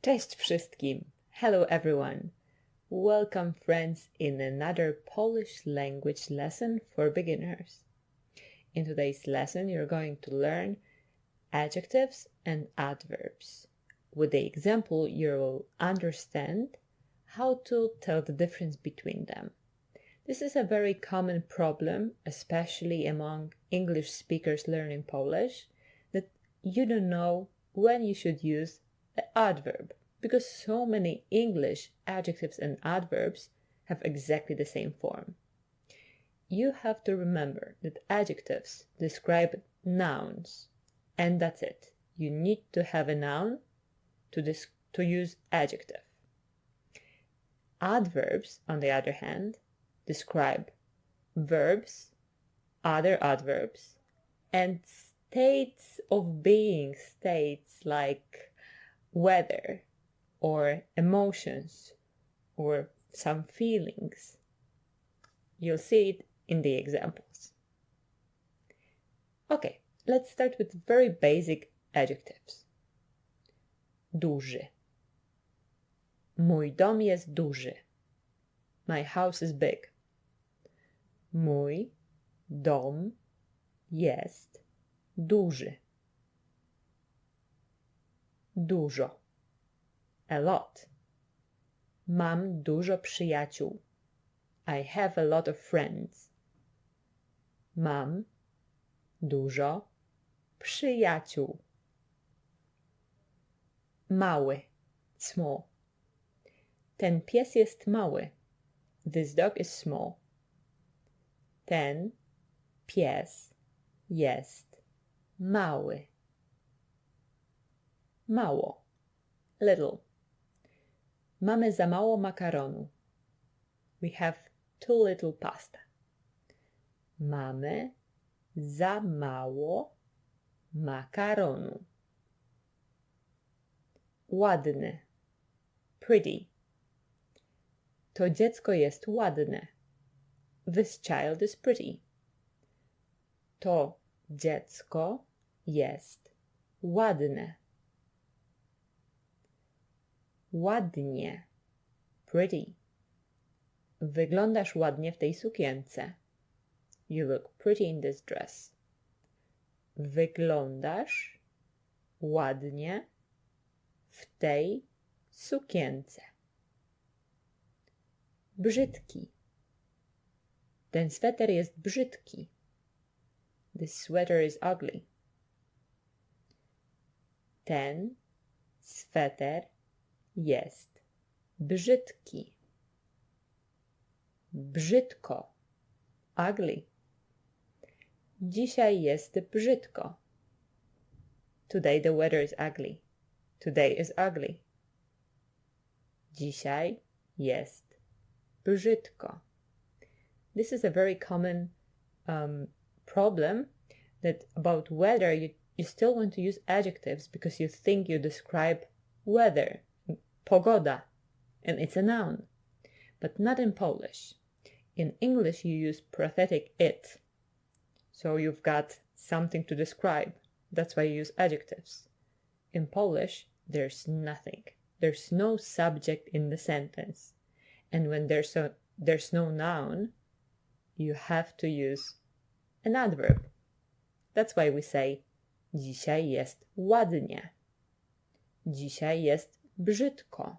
Cześć wszystkim! Hello everyone! Welcome friends in another Polish language lesson for beginners. In today's lesson you're going to learn adjectives and adverbs. With the example you will understand how to tell the difference between them. This is a very common problem, especially among English speakers learning Polish, that you don't know when you should use the adverb, because so many English adjectives and adverbs have exactly the same form. You have to remember that adjectives describe nouns, and that's it. You need to have a noun to use adjective. Adverbs, on the other hand, describe verbs, other adverbs, and states of being, states like weather or emotions or some feelings. You'll see it in the examples. Okay, let's start with very basic adjectives. Duży. Mój dom jest duży. My house is big. Mój dom jest duży. Dużo. A lot. Mam dużo przyjaciół. I have a lot of friends. Mam dużo przyjaciół. Mały. Small. Ten pies jest mały. This dog is small. Ten pies jest mały. Mało. Little. Mamy za mało makaronu. We have too little pasta. Mamy za mało makaronu. Ładny. Pretty. To dziecko jest ładne. This child is pretty. To dziecko jest ładne. Ładnie. Pretty. Wyglądasz ładnie w tej sukience. You look pretty in this dress. Wyglądasz ładnie w tej sukience. Brzydki. Ten sweter jest brzydki. This sweater is ugly. Ten sweter jest brzydki. Brzydko. Ugly. Dzisiaj jest brzydko. Today the weather is ugly. Today is ugly. Dzisiaj jest brzydko. This is a very common problem that about weather you still want to use adjectives because you think you describe weather, pogoda, and it's a noun, but not in Polish. In English you use prothetic it, so you've got something to describe. That's why you use adjectives. In Polish there's nothing. There's no subject in the sentence, and when there's no noun, you have to use an adverb. That's why we say dzisiaj jest ładnie. Dzisiaj jest brzydko.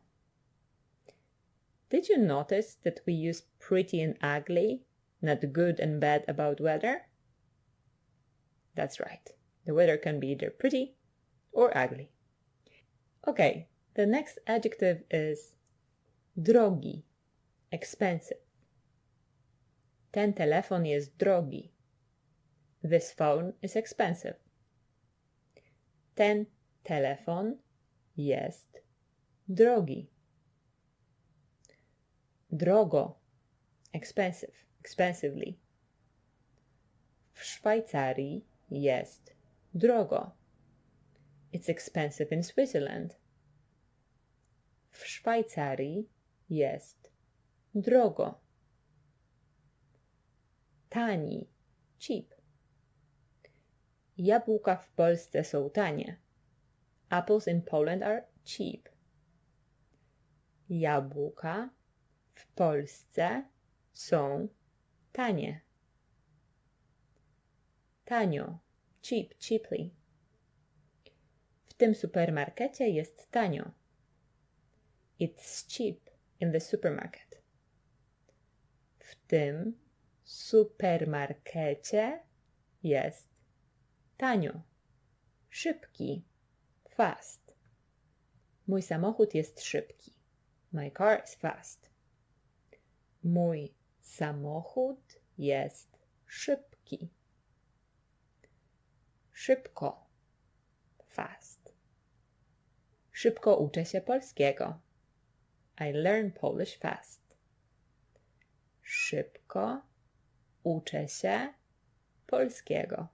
Did you notice that we use pretty and ugly, not good and bad about weather? That's right. The weather can be either pretty or ugly. Okay, the next adjective is drogi, expensive. Ten telefon jest drogi. This phone is expensive. Ten telefon jest drogi. Drogo. Expensive. Expensively. W Szwajcarii jest drogo. It's expensive in Switzerland. W Szwajcarii jest drogo. Tani. Cheap. Jabłka w Polsce są tanie. Apples in Poland are cheap. Jabłka w Polsce są tanie. Tanio, cheap, cheaply. W tym supermarkecie jest tanio. It's cheap in the supermarket. W tym supermarkecie jest tanio. Szybki, fast. Mój samochód jest szybki. My car is fast. Mój samochód jest szybki. Szybko, fast. Szybko uczę się polskiego. I learn Polish fast. Szybko uczę się polskiego.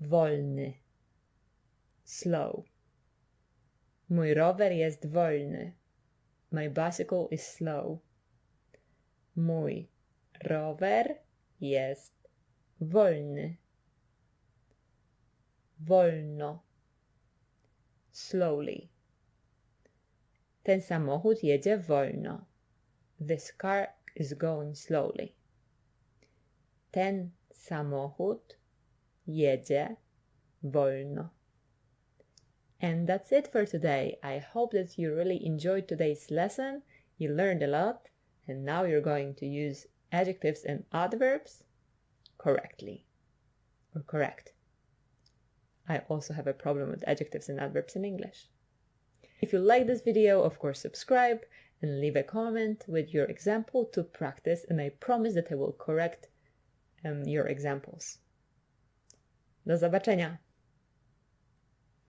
Wolny, slow. Mój rower jest wolny. My bicycle is slow. Mój rower jest wolny. Wolno. Slowly. Ten samochód jedzie wolno. This car is going slowly. Ten samochód jedzie wolno. And that's it for today. I hope that you really enjoyed today's lesson. You learned a lot, and now you're going to use adjectives and adverbs correctly. Or correct. I also have a problem with adjectives and adverbs in English. If you like this video, of course, subscribe and leave a comment with your example to practice, and I promise that I will correct your examples. Do zobaczenia!